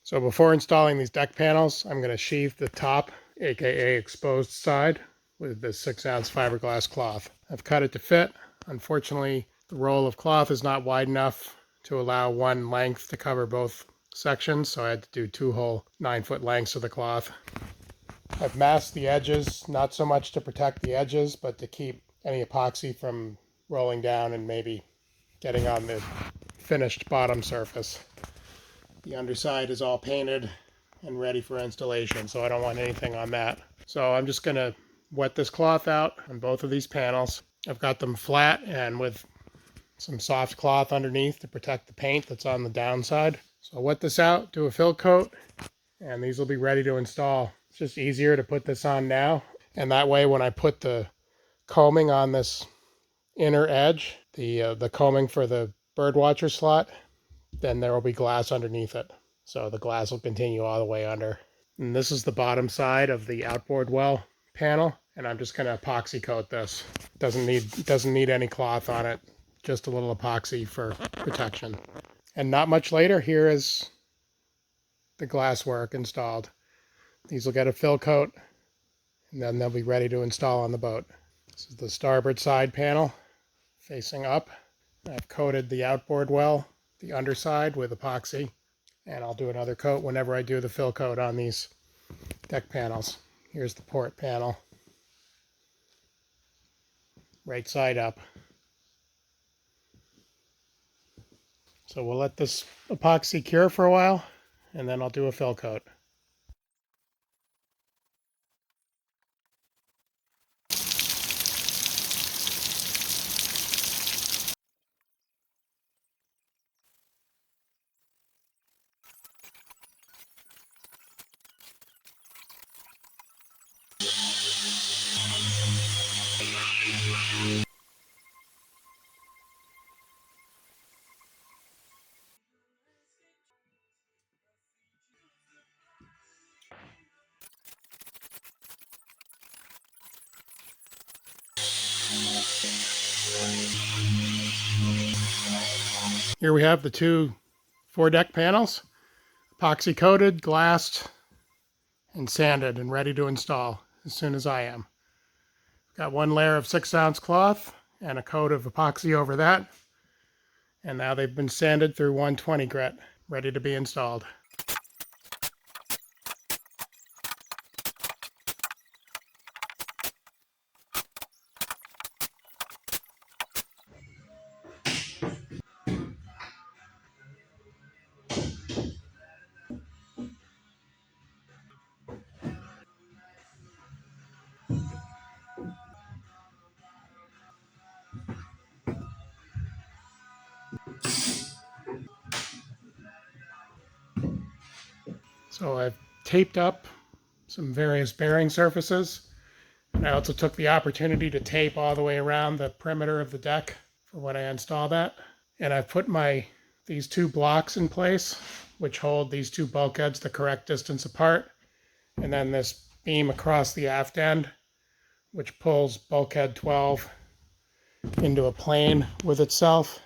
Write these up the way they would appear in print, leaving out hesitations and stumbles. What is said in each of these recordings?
So before installing these deck panels, I'm going to sheathe the top, aka exposed side, with this 6-ounce fiberglass cloth. I've cut it to fit. Unfortunately, the roll of cloth is not wide enough to allow one length to cover both sections, so I had to do 2 whole 9-foot lengths of the cloth. I've masked the edges, not so much to protect the edges, but to keep any epoxy from rolling down and maybe getting on the finished bottom surface. The underside is all painted and ready for installation, so I don't want anything on that. So I'm just going to wet this cloth out on both of these panels. I've got them flat and with some soft cloth underneath to protect the paint that's on the downside. So I'll wet this out, do a fill coat, and these will be ready to install. It's just easier to put this on now, and that way when I put the combing on this inner edge, the combing for the birdwatcher slot, then there will be glass underneath it. So the glass will continue all the way under. And this is the bottom side of the outboard well panel, and I'm just going to epoxy coat this. Doesn't need any cloth on it, just a little epoxy for protection. And not much later, here is the glass work installed. These will get a fill coat, and then they'll be ready to install on the boat. This is the starboard side panel facing up. I've coated the outboard well, the underside, with epoxy, and I'll do another coat whenever I do the fill coat on these deck panels. Here's the port panel, right side up. So we'll let this epoxy cure for a while, and then I'll do a fill coat. Here we have the 2 foredeck panels, epoxy coated, glassed, and sanded and ready to install as soon as I am. Got 1 layer of 6-ounce cloth and a coat of epoxy over that. And now they've been sanded through 120 grit, ready to be installed. So I've taped up some various bearing surfaces. And I also took the opportunity to tape all the way around the perimeter of the deck for when I install that. And I've put these 2 blocks in place, which hold these 2 bulkheads the correct distance apart. And then this beam across the aft end, which pulls bulkhead 12 into a plane with itself.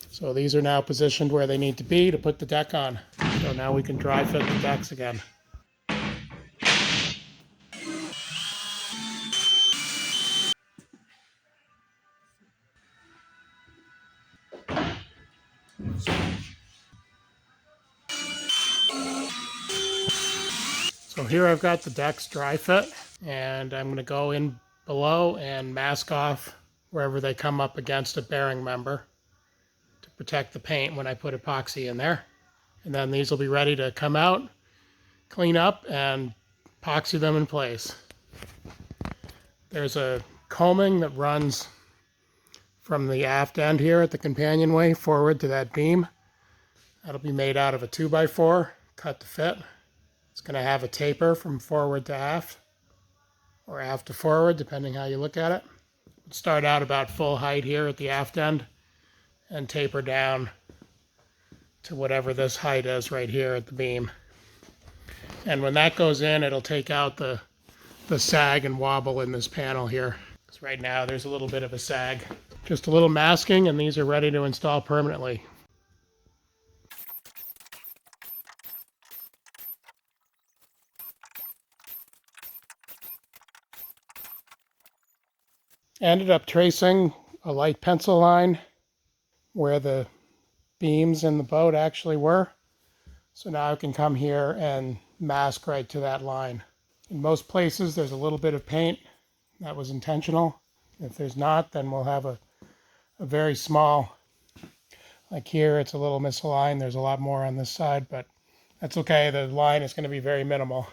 So these are now positioned where they need to be to put the deck on. So now we can dry fit the decks again. So here I've got the decks dry fit, and I'm going to go in below and mask off wherever they come up against a bearing member to protect the paint when I put epoxy in there. And then these will be ready to come out, clean up, and epoxy them in place. There's a combing that runs from the aft end here at the companionway forward to that beam. That'll be made out of a 2x4, cut to fit. It's going to have a taper from forward to aft, or aft to forward, depending how you look at it. It'll start out about full height here at the aft end and taper down to whatever this height is right here at the beam. And when that goes in, it'll take out the sag and wobble in this panel here. Because right now there's a little bit of a sag. Just a little masking, and these are ready to install permanently. Ended up tracing a light pencil line where the beams in the boat actually were. So now I can come here and mask right to that line. In most places, there's a little bit of paint. That was intentional. If there's not, then we'll have a very small, like here, it's a little misaligned. There's a lot more on this side, but that's okay. The line is going to be very minimal.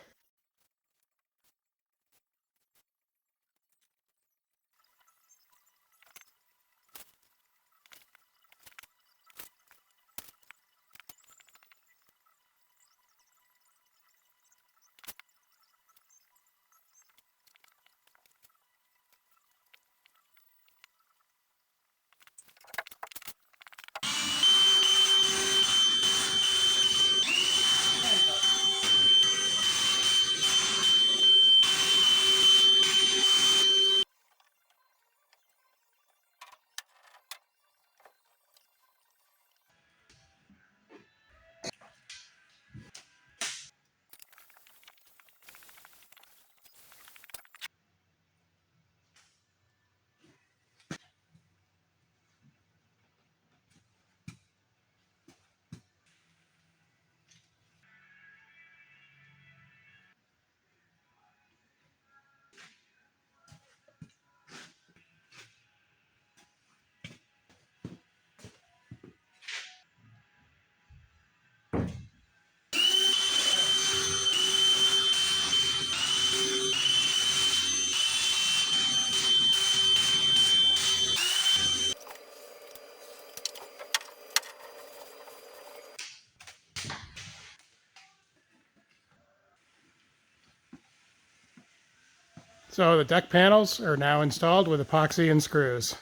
So the deck panels are now installed with epoxy and screws.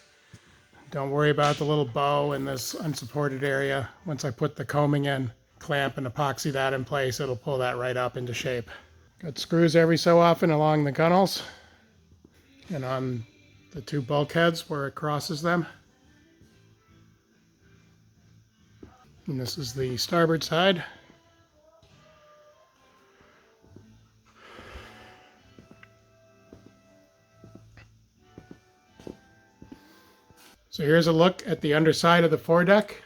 Don't worry about the little bow in this unsupported area. Once I put the combing in, clamp and epoxy that in place, it'll pull that right up into shape. Got screws every so often along the gunnels and on the two bulkheads where it crosses them. And this is the starboard side. So here's a look at the underside of the foredeck,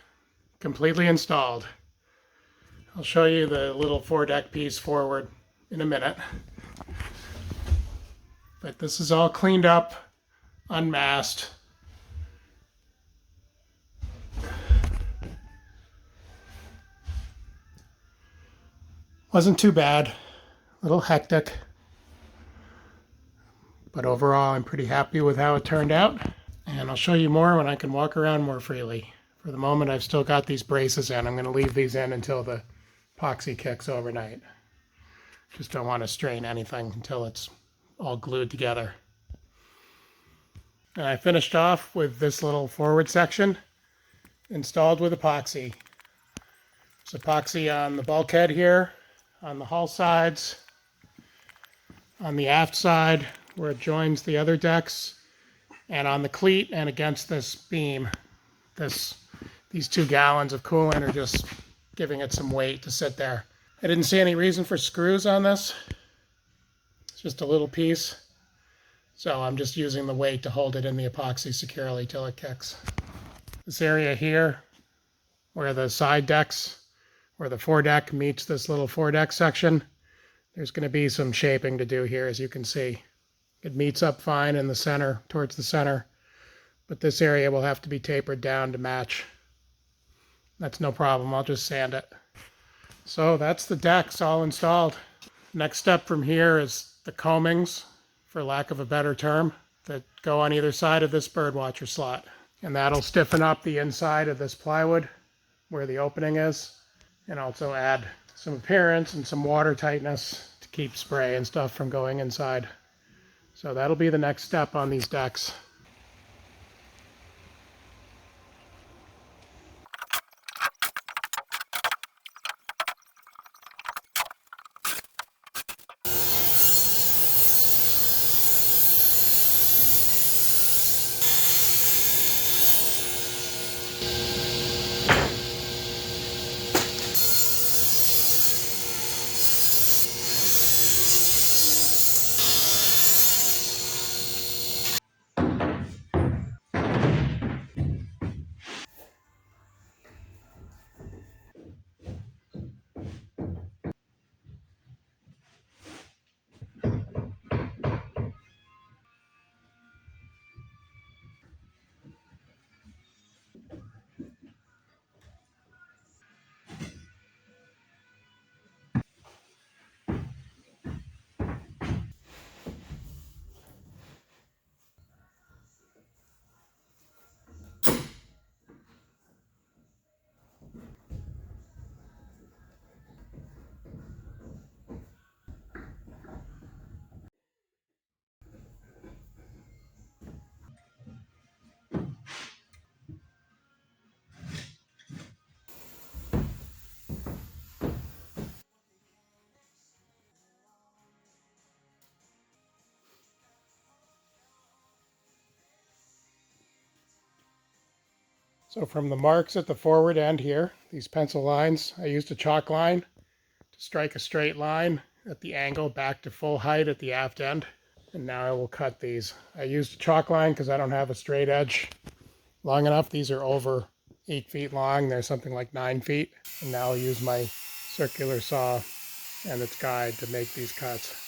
completely installed. I'll show you the little foredeck piece forward in a minute. But this is all cleaned up, unmasked. Wasn't too bad, a little hectic. But overall, I'm pretty happy with how it turned out. And I'll show you more when I can walk around more freely. For the moment, I've still got these braces in. I'm going to leave these in until the epoxy kicks overnight. Just don't want to strain anything until it's all glued together. And I finished off with this little forward section installed with epoxy. There's epoxy on the bulkhead here, on the hull sides, on the aft side where it joins the other decks, and on the cleat and against this beam. These 2 gallons of coolant are just giving it some weight to sit there. I didn't see any reason for screws on this. It's just a little piece. So I'm just using the weight to hold it in the epoxy securely till it kicks. This area here, where the side decks, where the foredeck meets this little foredeck section, there's going to be some shaping to do here, as you can see. It meets up fine in the center, towards the center, but this area will have to be tapered down to match. That's no problem, I'll just sand it. So that's the decks all installed. Next step from here is the combings, for lack of a better term, that go on either side of this birdwatcher slot. And that'll stiffen up the inside of this plywood where the opening is, and also add some appearance and some water tightness to keep spray and stuff from going inside. So that'll be the next step on these decks. So from the marks at the forward end here, these pencil lines, I used a chalk line to strike a straight line at the angle back to full height at the aft end. And now I will cut these. I used a chalk line because I don't have a straight edge long enough. These are over 8 feet long. They're something like 9 feet. And now I'll use my circular saw and its guide to make these cuts.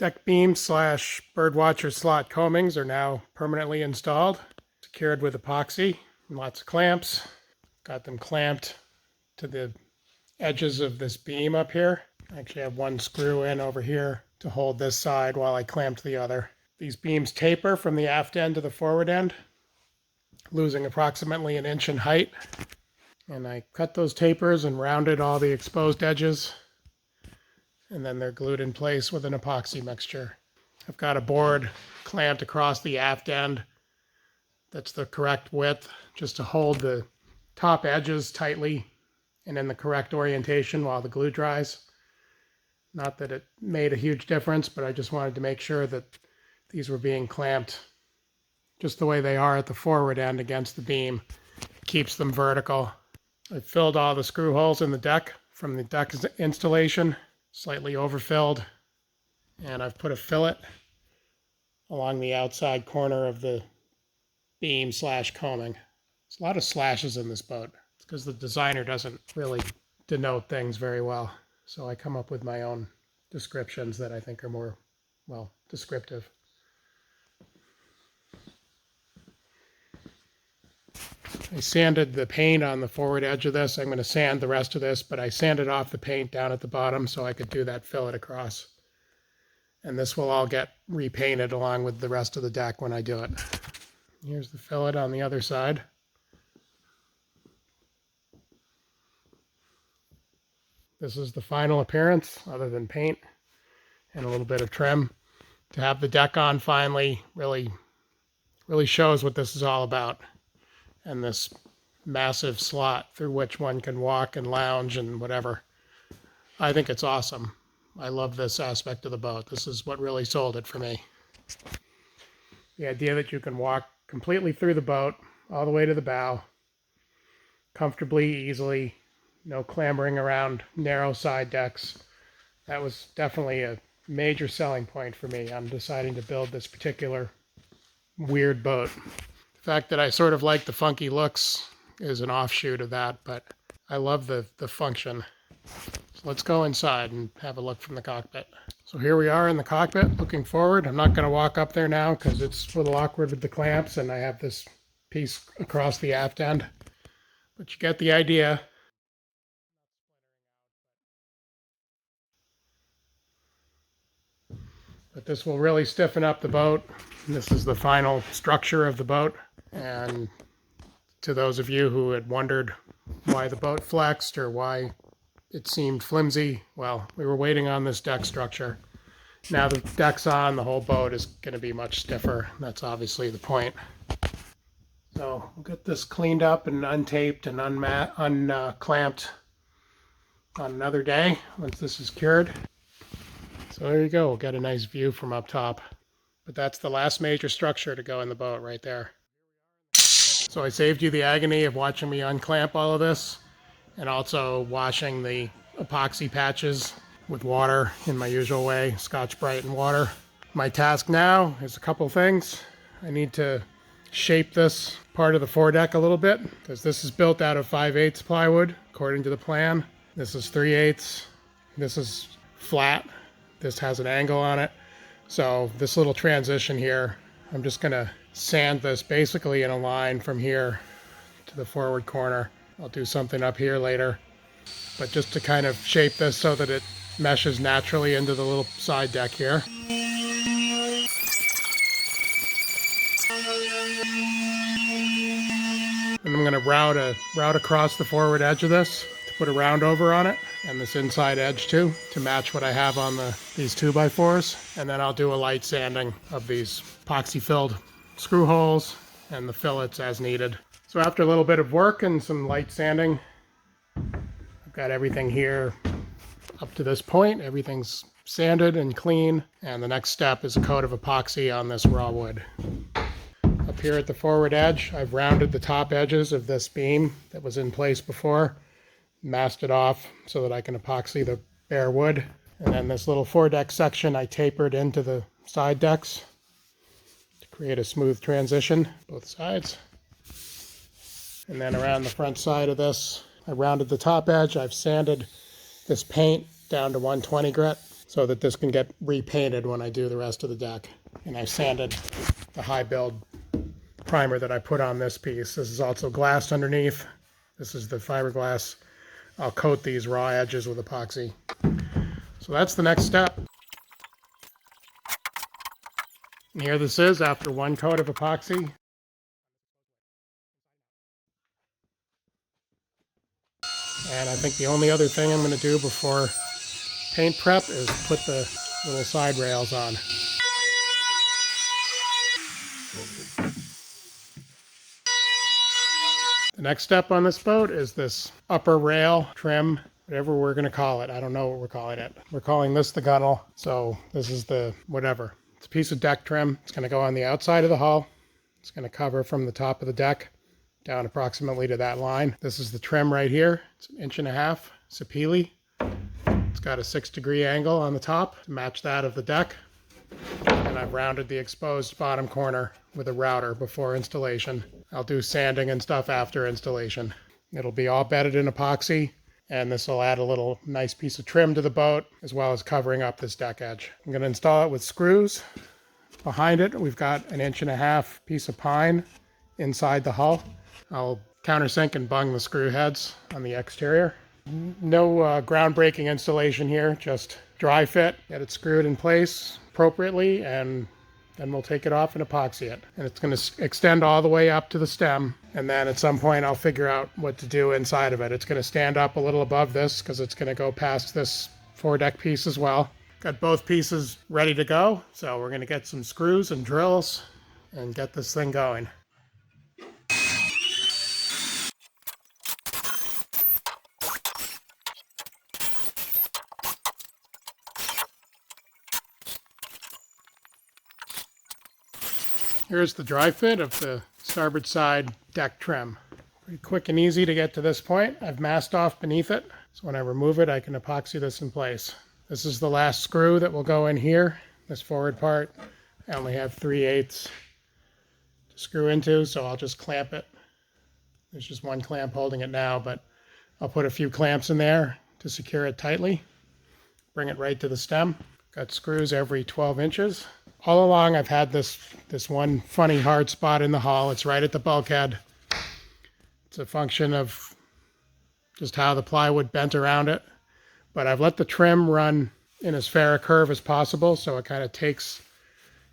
Deck beam slash birdwatcher slot combings are now permanently installed, secured with epoxy and lots of clamps. Got them clamped to the edges of this beam up here. I actually have one screw in over here to hold this side while I clamped the other. These beams taper from the aft end to the forward end, losing approximately 1 inch in height. And I cut those tapers and rounded all the exposed edges, and then they're glued in place with an epoxy mixture. I've got a board clamped across the aft end that's the correct width, just to hold the top edges tightly and in the correct orientation while the glue dries. Not that it made a huge difference, but I just wanted to make sure that these were being clamped just the way they are at the forward end against the beam. It keeps them vertical. I filled all the screw holes in the deck from the deck installation, slightly overfilled, And I've put a fillet along the outside corner of the beam slash combing. There's a lot of slashes in this boat. It's because the designer doesn't really denote things very well. So I come up with my own descriptions that I think are more, well, descriptive. I sanded the paint on the forward edge of this. I'm going to sand the rest of this, but I sanded off the paint down at the bottom so I could do that fillet across. And this will all get repainted along with the rest of the deck when I do it. Here's the fillet on the other side. This is the final appearance, other than paint and a little bit of trim. To have the deck on finally really shows what this is all about. And this massive slot through which one can walk and lounge and whatever. I think it's awesome. I love this aspect of the boat. This is what really sold it for me. The idea that you can walk completely through the boat, all the way to the bow, comfortably, easily, no clambering around narrow side decks. That was definitely a major selling point for me on deciding to build this particular weird boat. The fact that I sort of like the funky looks is an offshoot of that, but I love the function. So let's go inside and have a look from the cockpit. So here we are in the cockpit, looking forward. I'm not going to walk up there now because it's a little awkward with the clamps, and I have this piece across the aft end. But you get the idea. But this will really stiffen up the boat. This is the final structure of the boat. And to those of you who had wondered why the boat flexed or why it seemed flimsy, well, we were waiting on this deck structure. Now the deck's on, the whole boat is going to be much stiffer. That's obviously the point. So we'll get this cleaned up and untaped and unclamped on another day once this is cured. So there you go, we'll get a nice view from up top. But that's the last major structure to go in the boat right there. So I saved you the agony of watching me unclamp all of this and also washing the epoxy patches with water in my usual way, Scotch-Brite and water. My task now is a couple things. I need to shape this part of the foredeck a little bit because this is built out of 5/8 plywood according to the plan. This is 3/8. This is flat. This has an angle on it. So this little transition here, I'm just going to sand this basically in a line from here to the forward corner. I'll do something up here later, but just to kind of shape this so that it meshes naturally into the little side deck here. And I'm going to route across the forward edge of this to put a round over on it, and this inside edge too, to match what I have on these 2x4s. And then I'll do a light sanding of these epoxy filled screw holes and the fillets as needed. So after a little bit of work and some light sanding, I've got everything here up to this point. Everything's sanded and clean, and the next step is a coat of epoxy on this raw wood. Up here at the forward edge, I've rounded the top edges of this beam that was in place before, masked it off so that I can epoxy the bare wood. And then this little foredeck section I tapered into the side decks to create a smooth transition, both sides. And then around the front side of this, I rounded the top edge. I've sanded this paint down to 120 grit so that this can get repainted when I do the rest of the deck. And I've sanded the high build primer that I put on this piece. This is also glassed underneath. This is the fiberglass. I'll coat these raw edges with epoxy. So that's the next step. And here this is after one coat of epoxy. And I think the only other thing I'm going to do before paint prep is put the little side rails on. The next step on this boat is this upper rail trim, whatever we're going to call it. I don't know what we're calling it. We're calling this the gunnel. So this is the whatever. It's a piece of deck trim. It's going to go on the outside of the hull. It's going to cover from the top of the deck down approximately to that line. This is the trim right here. It's 1.5 inches. Sapele. It's got a 6-degree angle on the top to match that of the deck. And I've rounded the exposed bottom corner with a router before installation. I'll do sanding and stuff after installation. It'll be all bedded in epoxy, and this will add a little nice piece of trim to the boat, as well as covering up this deck edge. I'm going to install it with screws. Behind it, we've got an 1.5-inch piece of pine inside the hull. I'll countersink and bung the screw heads on the exterior. No groundbreaking installation here, just dry fit, get it screwed in place appropriately, and then we'll take it off and epoxy it. And it's going to extend all the way up to the stem, and then at some point I'll figure out what to do inside of it. It's going to stand up a little above this because it's going to go past this foredeck piece as well. Got both pieces ready to go, so we're going to get some screws and drills and get this thing going. Here's the dry fit of the starboard side deck trim. Pretty quick and easy to get to this point. I've masked off beneath it, so when I remove it, I can epoxy this in place. This is the last screw that will go in here, this forward part. I only have 3/8 to screw into, so I'll just clamp it. There's just one clamp holding it now, but I'll put a few clamps in there to secure it tightly. Bring it right to the stem. Got screws every 12 inches. All along I've had this one funny hard spot in the hull. It's right at the bulkhead. It's a function of just how the plywood bent around it. But I've let the trim run in as fair a curve as possible, so it kind of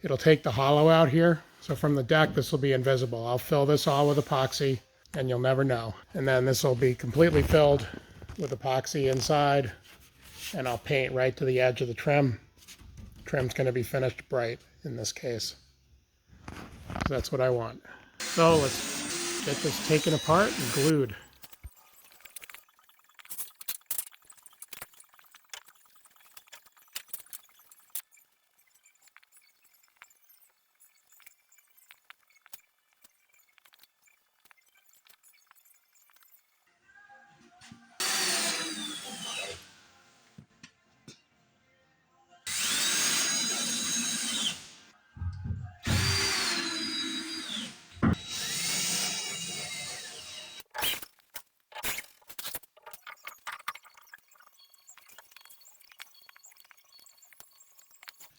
it'll take the hollow out here. So from the deck, this will be invisible. I'll fill this all with epoxy, and you'll never know. And then this will be completely filled with epoxy inside, and I'll paint right to the edge of the trim. Trim's going to be finished bright in this case. So that's what I want. So let's get this taken apart and glued.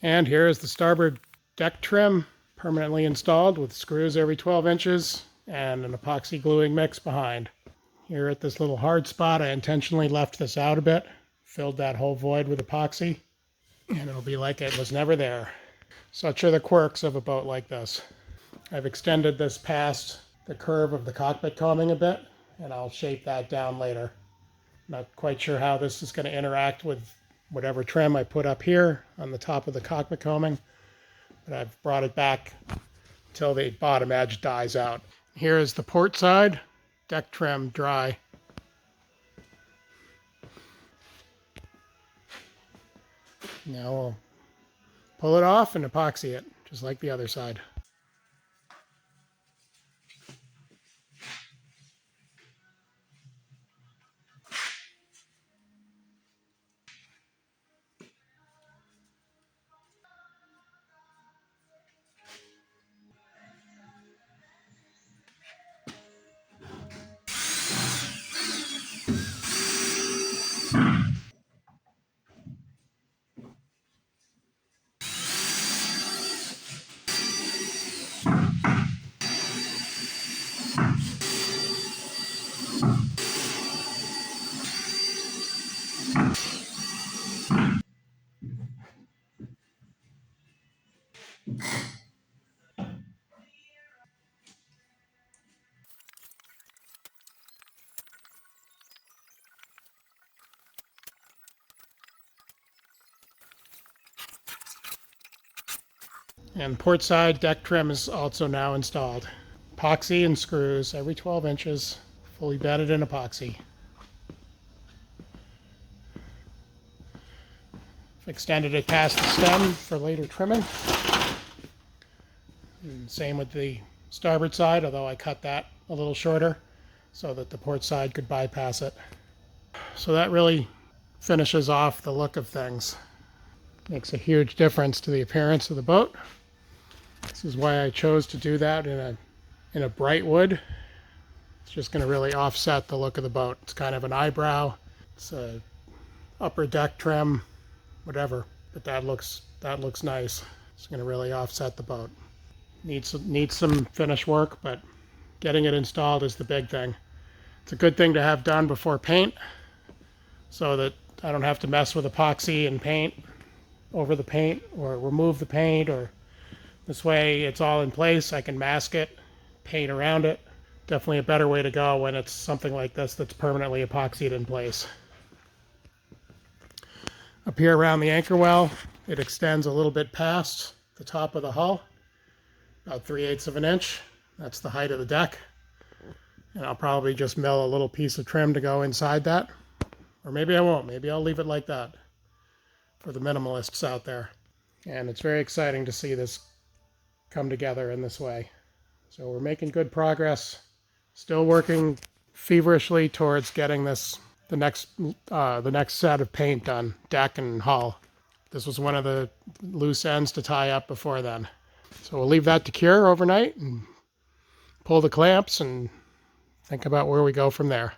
And here is the starboard deck trim, permanently installed with screws every 12 inches and an epoxy gluing mix behind. Here at this little hard spot, I intentionally left this out a bit, filled that whole void with epoxy, and it'll be like it was never there. Such are the quirks of a boat like this. I've extended this past the curve of the cockpit combing a bit, and I'll shape that down later. Not quite sure how this is going to interact with whatever trim I put up here on the top of the cockpit combing, but I've brought it back until the bottom edge dies out. Here is the port side, deck trim dry. Now we'll pull it off and epoxy it, just like the other side. And port side deck trim is also now installed. Epoxy and screws every 12 inches, fully bedded in epoxy. I've extended it past the stem for later trimming. And same with the starboard side, although I cut that a little shorter so that the port side could bypass it. So that really finishes off the look of things. Makes a huge difference to the appearance of the boat. This is why I chose to do that in a bright wood. It's just going to really offset the look of the boat. It's kind of an eyebrow. It's a upper deck trim, whatever. But that looks nice. It's going to really offset the boat. Needs some finish work, but getting it installed is the big thing. It's a good thing to have done before paint, so that I don't have to mess with epoxy and paint over the paint or remove the paint, or this way it's all in place. I can mask it, paint around it. Definitely a better way to go when it's something like this that's permanently epoxied in place. Up here around the anchor well, it extends a little bit past the top of the hull, about 3/8 of an inch. That's the height of the deck. And I'll probably just mill a little piece of trim to go inside that. Or maybe I won't. Maybe I'll leave it like that for the minimalists out there. And it's very exciting to see this come together in this way. So we're making good progress. Still working feverishly towards getting the next set of paint done, deck and hull. This was one of the loose ends to tie up before then. So we'll leave that to cure overnight and pull the clamps and think about where we go from there.